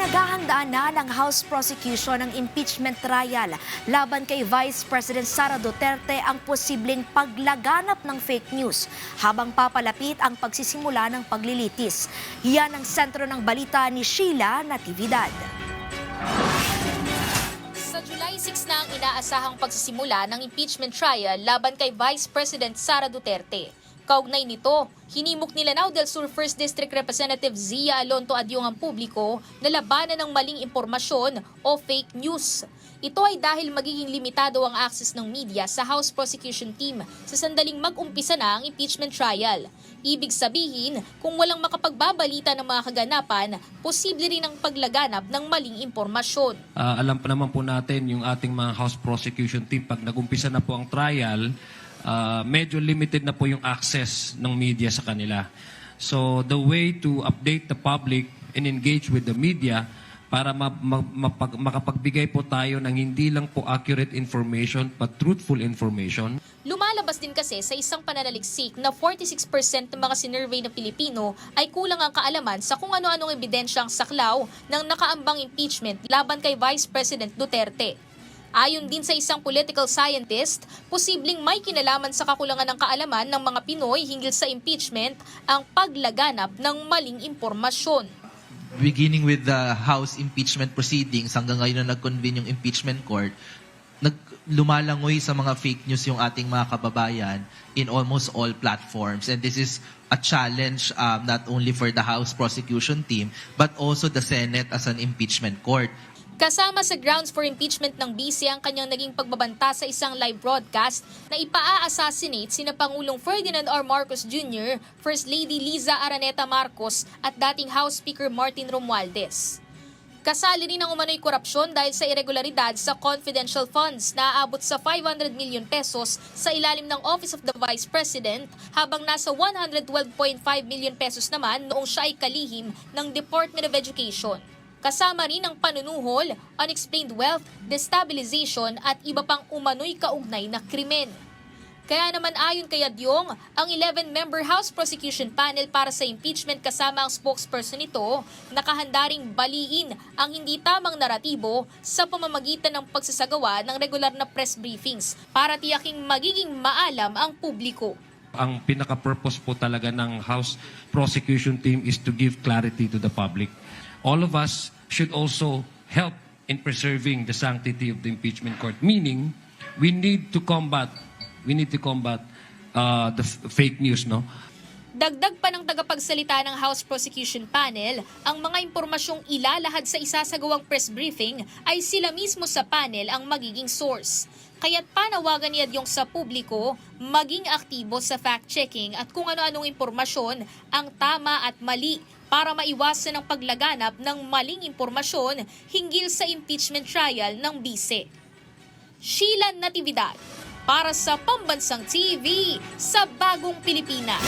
Pinaghahandaan na ng House prosecution ng impeachment trial laban kay Vice President Sara Duterte ang posibleng paglaganap ng fake news habang papalapit ang pagsisimula ng paglilitis. Yan ang sentro ng balita ni Sheila Natividad. Sa July 6 na ang inaasahang pagsisimula ng impeachment trial laban kay Vice President Sara Duterte. Kaugnay nito, hinimok ni Lanao del Sur 1st District Representative Zia Alonto Adyong ang publiko na labanan ng maling impormasyon o fake news. Ito ay dahil magiging limitado ang access ng media sa House Prosecution Team sa sandaling mag-umpisa na ang impeachment trial. Ibig sabihin, kung walang makapagbabalita ng mga kaganapan, posible rin ang paglaganap ng maling impormasyon. Alam pa naman po natin yung ating mga House Prosecution Team, pag nag-umpisa na po ang trial, medyo limited na po yung access ng media sa kanila. So the way to update the public and engage with the media para makapagbigay po tayo ng hindi lang po accurate information but truthful information. Lumalabas din kasi sa isang pananaliksik na 46% ng mga sinurvey na Pilipino ay kulang ang kaalaman sa kung ano-anong ebidensyang saklaw ng nakaambang impeachment laban kay Vice President Duterte. Ayon din sa isang political scientist, posibleng may kinalaman sa kakulangan ng kaalaman ng mga Pinoy hinggil sa impeachment ang paglaganap ng maling impormasyon. Beginning with the House impeachment proceedings hanggang ngayon na nag-convene yung impeachment court, lumalangoy sa mga fake news yung ating mga kababayan in almost all platforms. And this is a challenge not only for the House prosecution team but also the Senate as an impeachment court. Kasama sa grounds for impeachment ng BC ang kanyang naging pagbabanta sa isang live broadcast na ipaa-assassinate sina Pangulong Ferdinand R. Marcos Jr., First Lady Liza Araneta Marcos at dating House Speaker Martin Romualdez. Kasali rin ang umano'y korupsyon dahil sa irregularidad sa confidential funds na aabot sa 500 million pesos sa ilalim ng Office of the Vice President habang nasa 112.5 million pesos naman noong siya ay kalihim ng Department of Education. Kasama rin ang panunuhol, unexplained wealth, destabilization at iba pang umano'y kaugnay na krimen. Kaya naman ayon kay Adyong, ang 11-member House Prosecution Panel para sa impeachment kasama ang spokesperson nito, nakahanda ring baliin ang hindi tamang naratibo sa pamamagitan ng pagsasagawa ng regular na press briefings para tiyaking magiging maalam ang publiko. Ang pinaka-purpose po talaga ng House Prosecution Team is to give clarity to the public. All of us should also help in preserving the sanctity of the impeachment court. Meaning, we need to combat the fake news, no? Dagdag pa ng tagapagsalita ng House Prosecution Panel, ang mga impormasyong ilalahad sa isasagawang press briefing ay sila mismo sa panel ang magiging source. Kaya't panawagan ni Adyong sa publiko, maging aktibo sa fact-checking at kung ano-anong impormasyon ang tama at mali para maiwasan ang paglaganap ng maling impormasyon hinggil sa impeachment trial ng BC. Sheila Natividad, para sa Pambansang TV sa Bagong Pilipinas.